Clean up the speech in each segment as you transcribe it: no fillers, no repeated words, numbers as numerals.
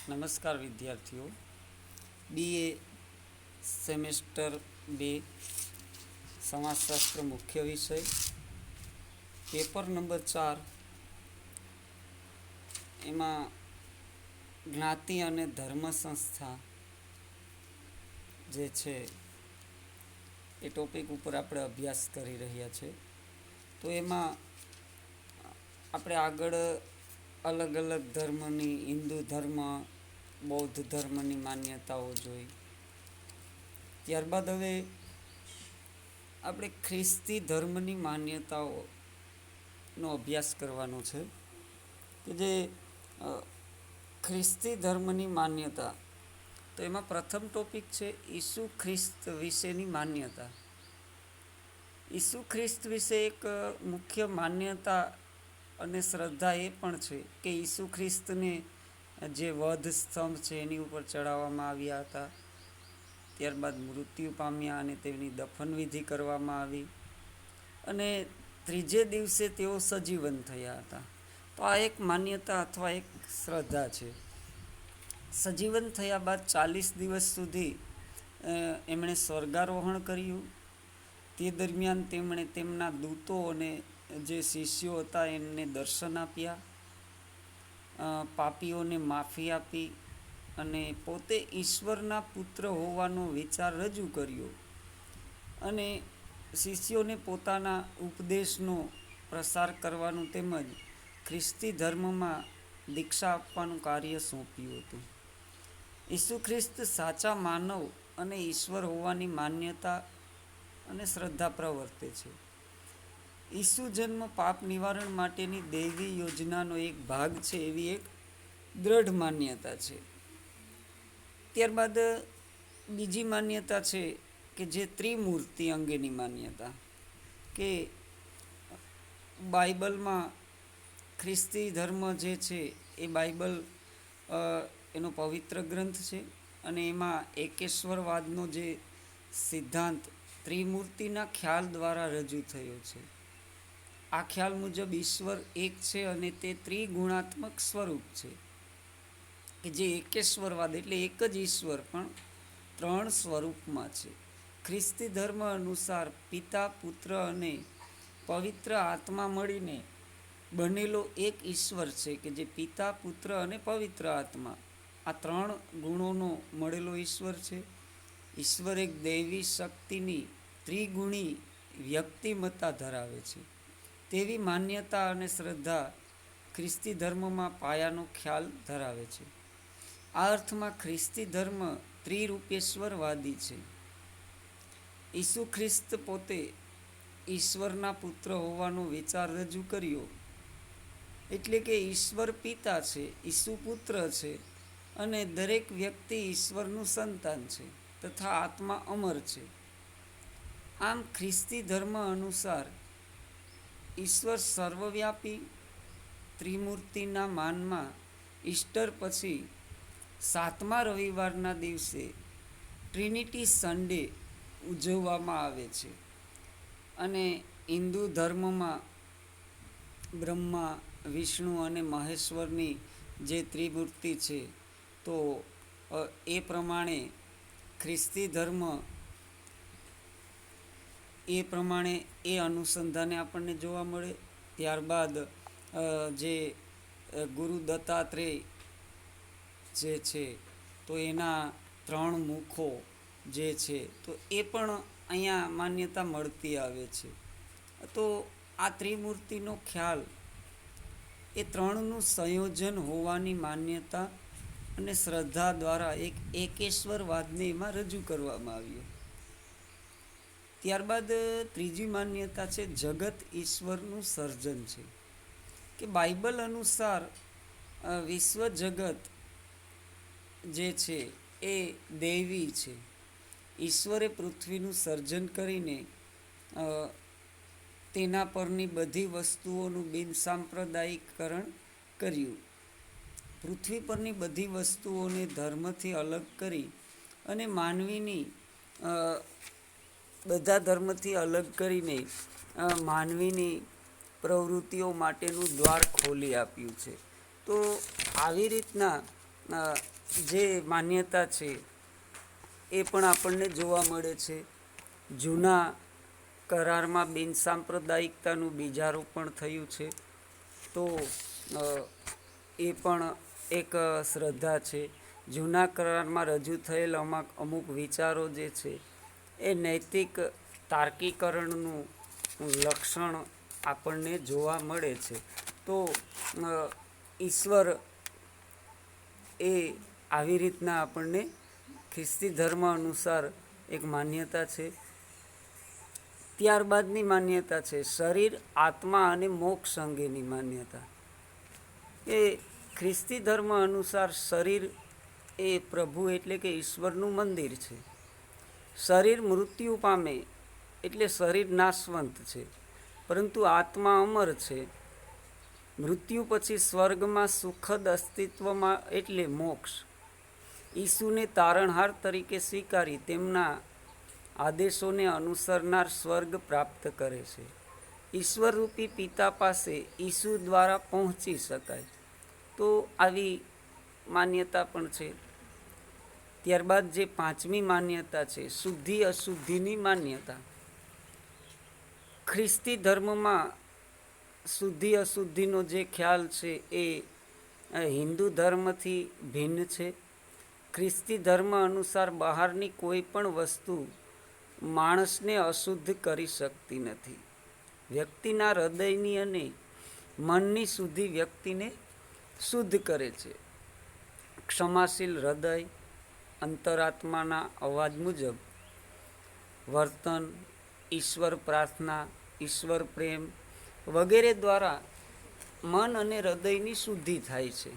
નમસ્કાર વિદ્યાર્થીઓ, BA semester 2 સમાજશાસ્ત્ર મુખ્ય વિષય પેપર નંબર 4 એમાં જ્ઞાતિ અને ધર્મ સંસ્થા જે છે એ ટોપિક ઉપર આપણે અભ્યાસ કરી રહ્યા છે. તો એમાં આપણે આગળ અલગ અલગ ધર્મની, હિન્દુ ધર્મ, બૌદ્ધ ધર્મની માન્યતાઓ જોઈ. ત્યારબાદ હવે આપણે ખ્રિસ્તી ધર્મની માન્યતાઓનો અભ્યાસ કરવાનો છે કે જે ખ્રિસ્તી ધર્મની માન્યતા. તો એમાં પ્રથમ ટોપિક છે ઈસુ ખ્રિસ્ત વિશેની માન્યતા. ઈસુ ખ્રિસ્ત વિશે એક મુખ્ય માન્યતા અને શ્રદ્ધા એ પણ છે કે ઈસુ ખ્રિસ્તને જે વધ સ્તંભ છે એની ઉપર ચડાવવામાં આવ્યા હતા, ત્યારબાદ મૃત્યુ પામ્યા અને તેમની દફનવિધિ કરવામાં આવી અને ત્રીજે દિવસે તેઓ સજીવન થયા હતા. તો આ એક માન્યતા અથવા એક શ્રદ્ધા છે. સજીવન થયા બાદ 40 દિવસ સુધી એમણે સ્વર્ગારોહણ કર્યું. તે દરમિયાન તેમણે તેમના દૂતો અને જે શિષ્યો હતા એમને દર્શન આપ્યા, પાપીઓને માફી આપી અને પોતે ઈશ્વરના પુત્ર હોવાનો વિચાર રજૂ કર્યો અને શિષ્યોને પોતાના ઉપદેશનો પ્રસાર કરવાનું તેમજ ખ્રિસ્તી ધર્મમાં દીક્ષા આપવાનું કાર્ય સોંપ્યું હતું. ઈસુ ખ્રિસ્ત સાચા માનવ અને ઈશ્વર હોવાની માન્યતા અને શ્રદ્ધા પ્રવર્તે છે. ઈસુ જન્મ પાપ નિવારણ માટેની દૈવી યોજનાનો એક ભાગ છે એવી એક દ્રઢ માન્યતા છે. ત્યારબાદ બીજી માન્યતા છે કે જે ત્રિમૂર્તિ અંગેની માન્યતા, કે બાઇબલમાં ખ્રિસ્તી ધર્મ જે છે એ બાઇબલ એનો પવિત્ર ગ્રંથ છે અને એમાં એકેશ્વરવાદનો જે સિદ્ધાંત ત્રિમૂર્તિના ખ્યાલ દ્વારા રજૂ થયો છે. આ ખ્યાલ મુજબ ઈશ્વર એક છે અને તે ત્રિગુણાત્મક સ્વરૂપ છે, કે જે એકેશ્વરવાદ એટલે એક જ ઈશ્વર પણ 3 સ્વરૂપમાં છે. ખ્રિસ્તી ધર્મ અનુસાર પિતા, પુત્ર અને પવિત્ર આત્મા મળીને બનેલો એક ઈશ્વર છે, કે જે પિતા, પુત્ર અને પવિત્ર આત્મા આ 3 ગુણોનો મળેલો ઈશ્વર છે. ઈશ્વર એક દૈવી શક્તિની ત્રિગુણી વ્યક્તિમત્તા ધરાવે છે તેવી માન્યતા અને શ્રદ્ધા ખ્રિસ્તી ધર્મમાં પાયાનો ખ્યાલ ધરાવે છે. આ અર્થમાં ખ્રિસ્તી ધર્મ ત્રિરૂપેશ્વરવાદી છે. ઈસુ ખ્રિસ્ત પોતે ઈશ્વરના પુત્ર હોવાનો વિચાર રજૂ કર્યો, એટલે કે ઈશ્વર પિતા છે, ઈસુ પુત્ર છે અને દરેક વ્યક્તિ ઈશ્વરનું સંતાન છે તથા આત્મા અમર છે. આમ ખ્રિસ્તી ધર્મ અનુસાર ઈશ્વર સર્વવ્યાપી ત્રિમૂર્તિના માનમાં ઈસ્ટર પછી 7મા રવિવારના દિવસે ટ્રિનિટી સન્ડે ઉજવવામાં આવે છે અને હિન્દુ ધર્મમાં બ્રહ્મા, વિષ્ણુ અને મહેશ્વરની જે ત્રિમૂર્તિ છે, તો એ પ્રમાણે ખ્રિસ્તી ધર્મ એ અનુસંધાને આપણને જોવા મળે. ત્યારબાદ જે ગુરુ દત્તાત્રેય જે છે તો એના 3 મુખો જે છે તો એ પણ અહીંયા માન્યતા મળતી આવે છે. તો આ ત્રિમૂર્તિનો ખ્યાલ એ 3નું સંયોજન હોવાની માન્યતા અને શ્રદ્ધા દ્વારા એક એકેશ્વરવાદને એમાં રજૂ કરવામાં આવ્યો. ત્યારબાદ ત્રીજી માન્યતા છે જગત ઈશ્વરનું સર્જન છે, કે બાઇબલ અનુસાર વિશ્વ જગત જે છે એ દૈવી છે. ઈશ્વરે પૃથ્વીનું સર્જન કરીને તેના પરની બધી વસ્તુઓનું બિનસાંપ્રદાયિકરણ કર્યું. પૃથ્વી પરની બધી વસ્તુઓને ધર્મથી અલગ કરી અને માનવીની બધા ધર્મથી અલગ કરીને માનવીની પ્રવૃત્તિઓ માટેનું દ્વાર ખોલી આપ્યું છે. તો આવી રીતના અ, જે માન્યતા છે એ પણ આપણને જોવા મળે છે. જૂના કરારમાં બિન સાંપ્રદાયિકતાનું બીજારોપણ થયું છે. તો એ પણ એક શ્રદ્ધા છે. જૂના કરારમાં રજૂ થયેલ અમુક વિચારો જે છે એ નૈતિક તાર્કીકરણનું લક્ષણ આપણને જોવા મળે છે. તો ઈશ્વર એ આવી રીતના આપણને ખ્રિસ્તી ધર્મ અનુસાર એક માન્યતા છે. ત્યારબાદની માન્યતા છે શરીર, આત્મા અને મોક્ષ અંગેની માન્યતા. એ ખ્રિસ્તી ધર્મ અનુસાર શરીર એ પ્રભુ એટલે કે ઈશ્વરનું મંદિર છે. શરીર મૃત્યુ પામે એટલે શરીર નાશવંત છે, પરંતુ આત્મા અમર છે. મૃત્યુ પછી સ્વર્ગમાં સુખદ અસ્તિત્વમાં એટલે મોક્ષ. ઈસુને તારણહાર તરીકે સ્વીકારી તેમના આદેશોને અનુસરનાર સ્વર્ગ પ્રાપ્ત કરે છે. ઈશ્વરરૂપી પિતા પાસે ઈસુ દ્વારા પહોંચી શકાય. તો આવી માન્યતા પણ છે. ત્યારબાદ જે પાંચમી માન્યતા છે શુદ્ધિ અશુદ્ધિની માન્યતા. ખ્રિસ્તી ધર્મમાં શુદ્ધિ અશુદ્ધિનો જે ખ્યાલ છે એ હિન્દુ ધર્મથી ભિન્ન છે. ખ્રિસ્તી ધર્મ અનુસાર બહારની કોઈ પણ વસ્તુ માણસને અશુદ્ધ કરી શકતી નથી. વ્યક્તિના હૃદયની અને મનની શુદ્ધિ વ્યક્તિને શુદ્ધ કરે છે. ક્ષમાશીલ હૃદય, અંતરાત્માના અવાજ મુજબ વર્તન, ઈશ્વર પ્રાર્થના, ઈશ્વર પ્રેમ વગેરે દ્વારા મન અને હૃદયની શુદ્ધિ થાય છે.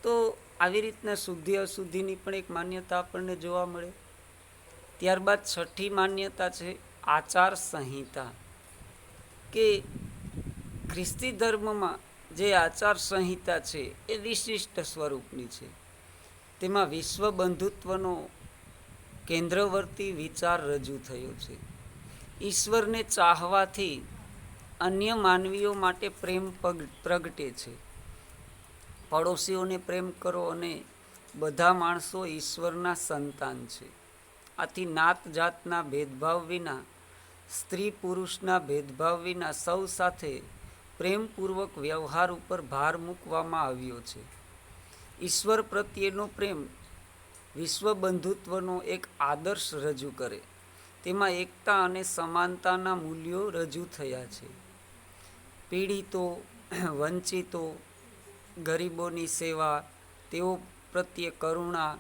તો આવી રીતના શુદ્ધિ અશુદ્ધિની પણ એક માન્યતા આપણને જોવા મળે. ત્યારબાદ છઠ્ઠી માન્યતા છે આચાર સંહિતા. કે ખ્રિસ્તી ધર્મમાં જે આચાર સંહિતા છે એ વિશિષ્ટ સ્વરૂપની છે. તેમાં વિશ્વ બંધુત્વનો કેન્દ્રવર્તી વિચાર રજૂ થયો છે. ઈશ્વરને ચાહવાથી અન્ય માનવીઓ માટે પ્રેમ પ્રગટે છે. પડોશીઓને પ્રેમ કરો અને બધા માણસો ઈશ્વરના સંતાન છે. આથી નાત જાતના ભેદભાવ વિના, સ્ત્રી પુરુષના ભેદભાવ વિના સૌ સાથે પ્રેમપૂર્વક વ્યવહાર ઉપર ભાર મૂકવામાં આવ્યો છે. ઈશ્વર પ્રત્યેનો પ્રેમ વિશ્વ બંધુત્વનો એક આદર્શ રજૂ કરે. તેમાં એકતા અને સમાનતાના મૂલ્યો રજૂ થયા છે. પીડિતો, વંચિતો, ગરીબોની સેવા, તેઓ પ્રત્યે કરુણા,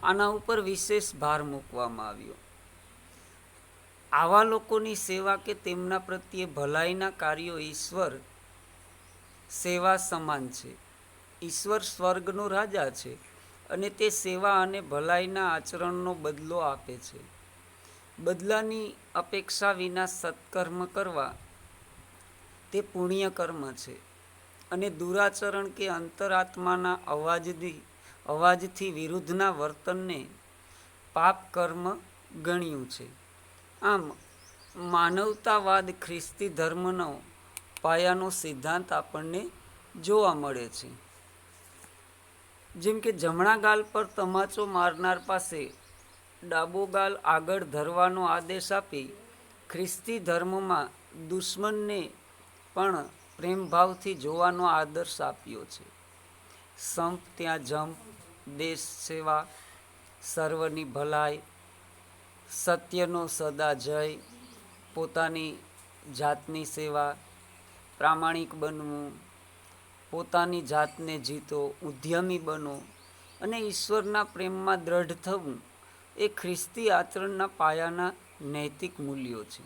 આના ઉપર વિશેષ ભાર મૂકવામાં આવ્યો. આવા લોકોની સેવા કે તેમના પ્રત્યે ભલાઈના કાર્યો ઈશ્વર સેવા સમાન છે. ઈશ્વર સ્વર્ગનો રાજા છે અને તે સેવા અને ભલાઈના આચરણનો બદલો આપે છે. બદલાની અપેક્ષા વિના સત્કર્મ કરવા તે પુણ્ય કર્મ છે અને દુરાચરણ કે અંતરાત્માના અવાજથી વિરુદ્ધના વર્તનને પાપ કર્મ ગણ્યું છે. આમ માનવતાવાદ ખ્રિસ્તી ધર્મનો પાયાનો સિદ્ધાંત આપણને જોવા મળે છે. જેમ કે જમણા ગાલ પર તમાચો મારનાર પાસે ડાબો ગાલ આગળ ધરવાનો આદેશ આપી ખ્રિસ્તી ધર્મમાં દુશ્મનને પણ પ્રેમભાવથી જોવાનો આદર્શ આપ્યો છે. સંપ ત્યાં જંપ, દેશ સેવા, સર્વની ભલાઈ, સત્યનો સદા જય, પોતાની જાતની સેવા, પ્રામાણિક બનવું, પોતાની જાતને જીતો, ઉદ્યમી બનો અને ઈશ્વરના પ્રેમમાં દ્રઢ થવું એ ખ્રિસ્તી આચરણના પાયાના નૈતિક મૂલ્યો છે.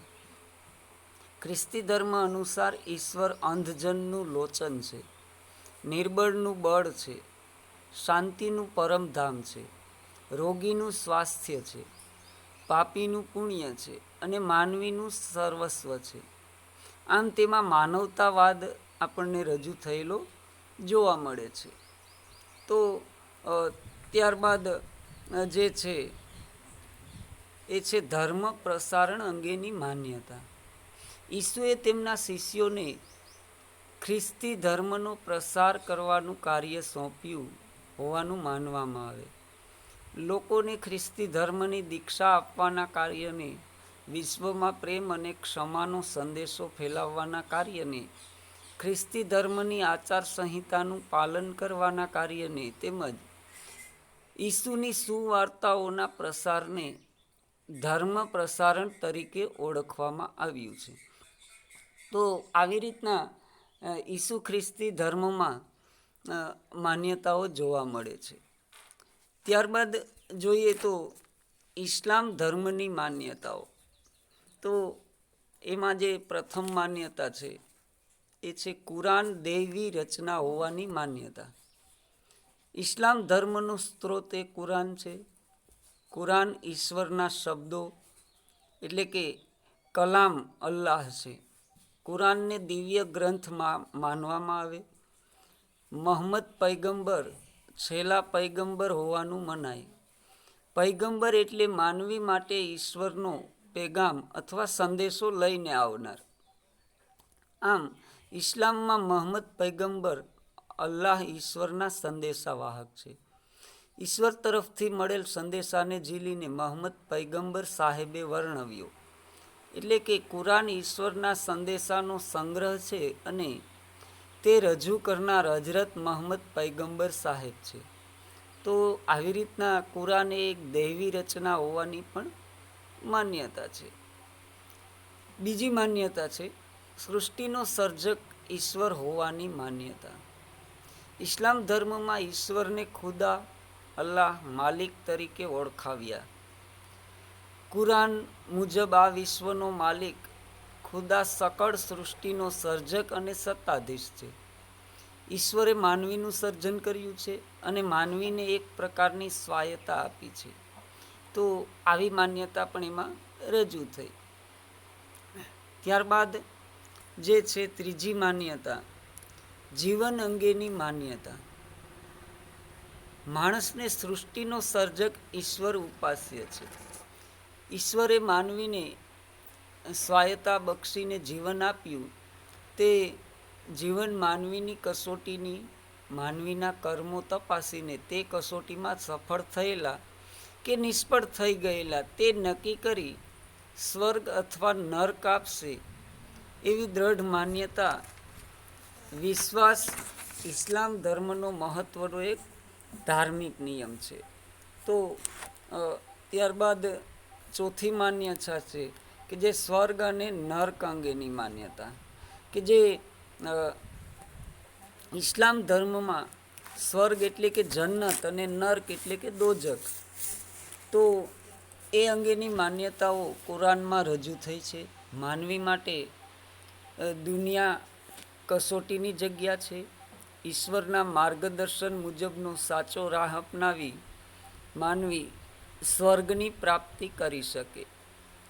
ખ્રિસ્તી ધર્મ અનુસાર ઈશ્વર અંધજનનું લોચન છે, નિર્બળનું બળ છે, શાંતિનું પરમધામ છે, રોગીનું સ્વાસ્થ્ય છે, પાપીનું પુણ્ય છે અને માનવીનું સર્વસ્વ છે. આમ તેમાં માનવતાવાદ આપણને રજૂ થયેલો જોવા મળે છે. તો ત્યારબાદ જે છે એ છે ધર્મ પ્રસારણ અંગેની માન્યતા. ઈસુએ તેમના શિષ્યોને ખ્રિસ્તી ધર્મનો પ્રસાર કરવાનું કાર્ય સોંપ્યું હોવાનું માનવામાં આવે. લોકોને ખ્રિસ્તી ધર્મની દીક્ષા આપવાના કાર્યને, વિશ્વમાં પ્રેમ અને ક્ષમાનો સંદેશો ફેલાવવાના કાર્યને, ખ્રિસ્તી ધર્મની આચાર સંહિતાનું પાલન કરવાના કાર્યને તેમજ ઈસુની સુવાર્તાઓના પ્રસારને ધર્મ પ્રસારણ તરીકે ઓળખવામાં આવ્યું છે. તો આવી રીતના ઈસુ ખ્રિસ્તી ધર્મમાં માન્યતાઓ જોવા મળે છે. ત્યારબાદ જોઈએ તો ઇસ્લામ ધર્મની માન્યતાઓ. તો એમાં જે પ્રથમ માન્યતા છે એ છે કુરાન દૈવી રચના હોવાની માન્યતા. ઇસ્લામ ધર્મનો સ્ત્રોત એ કુરાન છે. કુરાન ઈશ્વરના શબ્દો એટલે કે કલામ અલ્લાહ છે. કુરાનને દિવ્ય ગ્રંથ માનવામાં આવે. મોહમ્મદ પૈગંબર છેલ્લા પૈગંબર હોવાનું મનાય. પૈગંબર એટલે માનવી માટે ઈશ્વરનો પેગામ અથવા સંદેશો લઈને આવનાર. આમ ઇસ્લામમાં મોહમ્મદ પૈગંબર અલ્લાહ ઈશ્વરના સંદેશાવાહક છે. ઈશ્વર તરફથી મળેલ સંદેશાને ઝીલીને મોહમ્મદ પૈગંબર સાહેબે વર્ણવ્યો. એટલે કે કુરાન ઈશ્વરના સંદેશાનો સંગ્રહ છે અને તે રજૂ કરનાર હજરત મોહમ્મદ પૈગંબર સાહેબ છે. તો આવી રીતના કુરાન એક દૈવી રચના હોવાની પણ માન્યતા છે. બીજી માન્યતા છે સૃષ્ટિનો સર્જક ઈશ્વર હોવાની માન્યતા. ઇસ્લામ ધર્મમાં ઈશ્વરને ખુદા, અલ્લાહ, માલિક તરીકે ઓળખાવ્યા. કુરાન મુજબ આ વિશ્વનો માલિક ખુદા સકળ સૃષ્ટિનો સર્જક અને સત્તાધીશ છે. ઈશ્વરે માનવીનું સર્જન કર્યું છે અને માનવીને એક પ્રકારની સ્વાયત્તા આપી છે. તો આવી માન્યતા પણ એમાં રજૂ થઈ. ત્યારબાદ જે છે ત્રીજી માન્યતા જીવન અંગેની માન્યતા. માણસને સૃષ્ટિનો સર્જક ઈશ્વર ઉપાસ્ય છે. ઈશ્વરે માનવીને સ્વાયત્તા બક્ષીને જીવન આપ્યું. તે જીવન માનવીની કસોટીની, માનવીના કર્મો તપાસીને તે કસોટીમાં સફળ થયેલા કે નિષ્ફળ થઈ ગયેલા તે નક્કી કરી સ્વર્ગ અથવા નર્ક આપશે એવી દ્રઢ માન્યતા, વિશ્વાસ ઇસ્લામ ધર્મનો મહત્વનો એક ધાર્મિક નિયમ છે. તો ત્યારબાદ ચોથી માન્યતા છે કે જે સ્વર્ગ અને નર્ક અંગેની માન્યતા, કે જે ઇસ્લામ ધર્મમાં સ્વર્ગ એટલે કે જન્નત અને નર્ક એટલે કે દોજખ. તો એ અંગેની માન્યતાઓ કુરાનમાં રજૂ થઈ છે. માનવી માટે દુનિયા કસોટીની જગ્યા છે. ઈશ્વરના માર્ગદર્શન મુજબનો સાચો રાહ અપનાવી માનવી સ્વર્ગની પ્રાપ્તિ કરી શકે.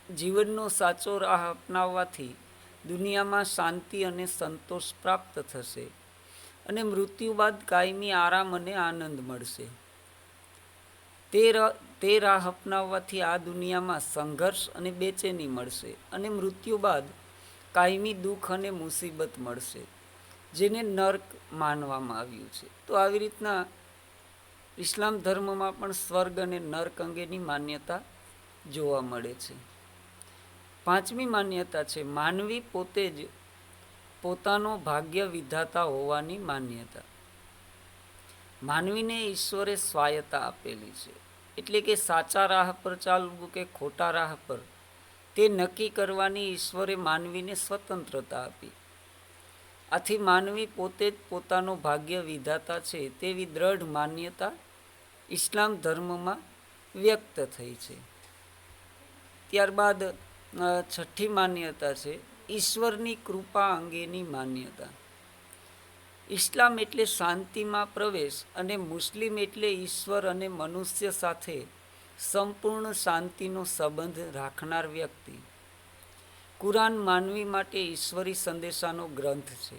જીવનનો સાચો રાહ અપનાવવાથી દુનિયામાં શાંતિ અને સંતોષ પ્રાપ્ત થશે અને મૃત્યુ બાદ કાયમી આરામ અને આનંદ મળશે. તે રાહ અપનાવવાથી આ દુનિયામાં સંઘર્ષ અને બેચેની મળશે અને મૃત્યુ બાદ કાયમી દુઃખ અને મુસીબત મળશે, જેને નર્ક માનવામાં આવ્યું છે. તો આવી રીતના ઇસ્લામ ધર્મમાં પણ સ્વર્ગ અને નર્ક અંગેની માન્યતા જોવા મળે છે. પાંચમી માન્યતા છે માનવી પોતે જ પોતાનો ભાગ્ય વિધાતા હોવાની માન્યતા. માનવીને ઈશ્વરે સ્વાયત્તા આપેલી છે. એટલે કે સાચા રાહ પર ચાલવું કે ખોટા રાહ પર તે નક્કી કરવાની ઈશ્વરે માનવીને સ્વતંત્રતા આપી. આથી માનવી પોતે જ પોતાનો ભાગ્ય વિધાતા છે તેવી દ્રઢ માન્યતા ઇસ્લામ ધર્મમાં વ્યક્ત થઈ છે. ત્યારબાદ છઠ્ઠી માન્યતા છે ઈશ્વરની કૃપા અંગેની માન્યતા. ઇસ્લામ એટલે શાંતિમાં પ્રવેશ અને મુસ્લિમ એટલે ઈશ્વર અને મનુષ્ય સાથે સંપૂર્ણ શાંતિનો સંબંધ રાખનાર વ્યક્તિ. કુરાન માનવી માટે ઈશ્વરી સંદેશાનો ગ્રંથ છે.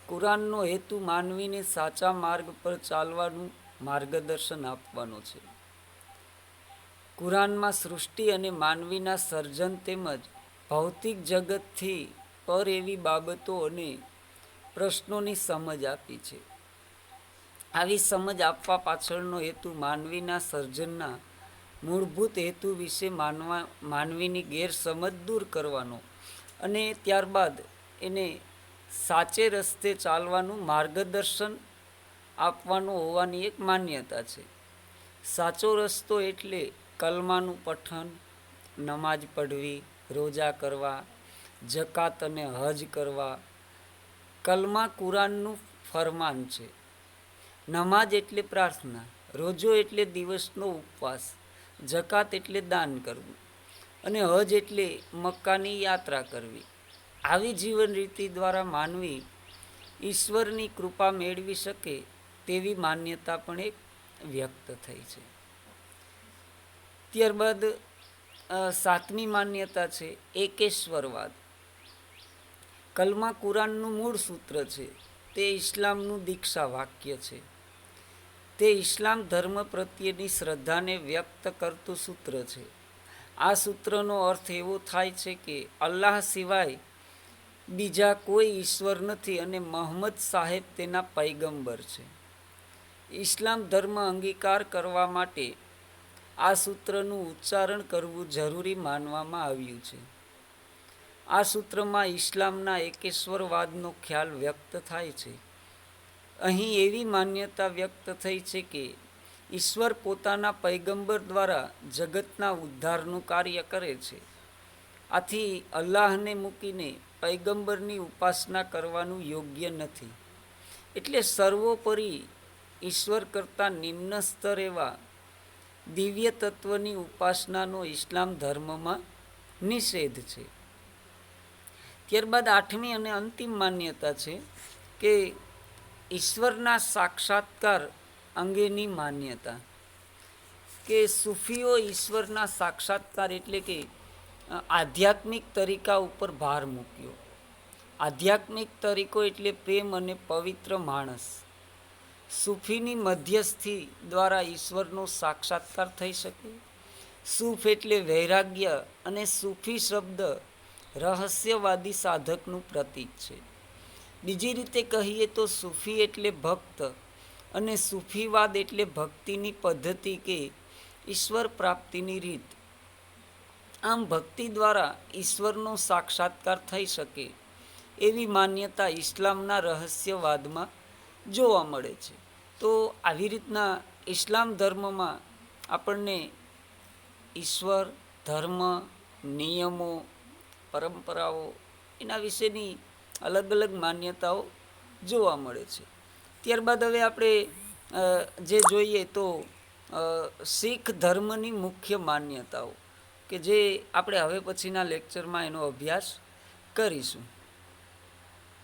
કુરાનનો હેતુ માનવીને સાચા માર્ગ પર ચાલવાનું માર્ગદર્શન આપવાનો છે. કુરાનમાં સૃષ્ટિ અને માનવીના સર્જન તેમજ ભૌતિક જગતથી પર એવી બાબતો અને પ્રશ્નોની સમજ આપી છે. આવી સમજ આપવા પાછળનો હેતુ માનવીના સર્જનના મૂળભૂત હેતુ વિશે માનવીની ગેરસમજ દૂર કરવાનો અને ત્યારબાદ એને સાચે રસ્તે ચાલવાનું માર્ગદર્શન આપવાનું હોવાની એક માન્યતા છે. સાચો રસ્તો એટલે કલમાનું પઠન, નમાજ પઢવી, રોજા કરવા, જકાત અને હજ કરવા. કલમા કુરાનનું ફરમાન છે. નમાજ એટલે પ્રાર્થના, રોજો એટલે દિવસનો ઉપવાસ, જકાત એટલે દાન કરવું અને હજ એટલે મક્કાની યાત્રા કરવી. આવી જીવન રીતિ દ્વારા માનવી ઈશ્વરની કૃપા મેળવી શકે તેવી માન્યતા પણ એક વ્યક્ત થઈ છે. ત્યારબાદ 7મી માન્યતા છે એકેશ્વરવાદ. કલમા કુરાનનું મૂળ સૂત્ર છે. તે ઇસ્લામનું દીક્ષા વાક્ય છે. તે ઇસ્લામ ધર્મ પ્રત્યેની શ્રદ્ધાને વ્યક્ત કરતું સૂત્ર છે. આ સૂત્રનો અર્થ એવો થાય છે કે અલ્લાહ સિવાય બીજા કોઈ ઈશ્વર નથી અને મોહમ્મદ સાહેબ તેના પૈગંબર છે. ઇસ્લામ ધર્મ અંગીકાર કરવા માટે આ સૂત્રનું ઉચ્ચારણ કરવું જરૂરી માનવામાં આવ્યું છે. આ સૂત્રમાં ઇસ્લામના એકેશ્વરવાદનો ખ્યાલ વ્યક્ત થાય છે. અહીં એવી માન્યતા વ્યક્ત થઈ છે કે ઈશ્વર પોતાના પૈગંબર દ્વારા જગતના ઉદ્ધારનું કાર્ય કરે છે. આથી અલ્લાહને મૂકીને પૈગંબરની ઉપાસના કરવાનું યોગ્ય નથી. એટલે સર્વોપરી ઈશ્વર કરતાં નિમ્ન સ્તર એવા દિવ્ય તત્વની ઉપાસનાનો ઇસ્લામ ધર્મમાં નિષેધ છે. ત્યારબાદ 8મી અને અંતિમ માન્યતા છે કે ઈશ્વરના સાક્ષાત્કાર અંગેની માન્યતા. કે સૂફીઓ ઈશ્વરના સાક્ષાત્કાર એટલે કે આધ્યાત્મિક તરીકા ઉપર ભાર મૂક્યો. આધ્યાત્મિક તરીકો એટલે પ્રેમ અને પવિત્ર માણસ. સૂફીની મધ્યસ્થી દ્વારા ઈશ્વરનો સાક્ષાત્કાર થઈ શકે. સૂફ એટલે વૈરાગ્ય અને સૂફી શબ્દ રહસ્યવાદી સાધકનું પ્રતીક છે. બીજી રીતે કહીએ તો સૂફી એટલે ભક્ત અને સૂફીવાદ એટલે ભક્તિની પદ્ધતિ કે ઈશ્વર પ્રાપ્તિની રીત. આમ ભક્તિ દ્વારા ઈશ્વરનો સાક્ષાત્કાર થઈ શકે એવી માન્યતા ઇસ્લામના રહસ્યવાદમાં જોવા મળે છે. તો આવી રીતના ઇસ્લામ ધર્મમાં આપણને ઈશ્વર, ધર્મ, નિયમો, પરંપરાઓ એના વિશેની અલગ અલગ માન્યતાઓ જોવા મળે છે. ત્યારબાદ હવે આપણે જે જોઈએ તો શીખ ધર્મની મુખ્ય માન્યતાઓ કે જે આપણે હવે પછીના લેક્ચરમાં એનો અભ્યાસ કરીશું.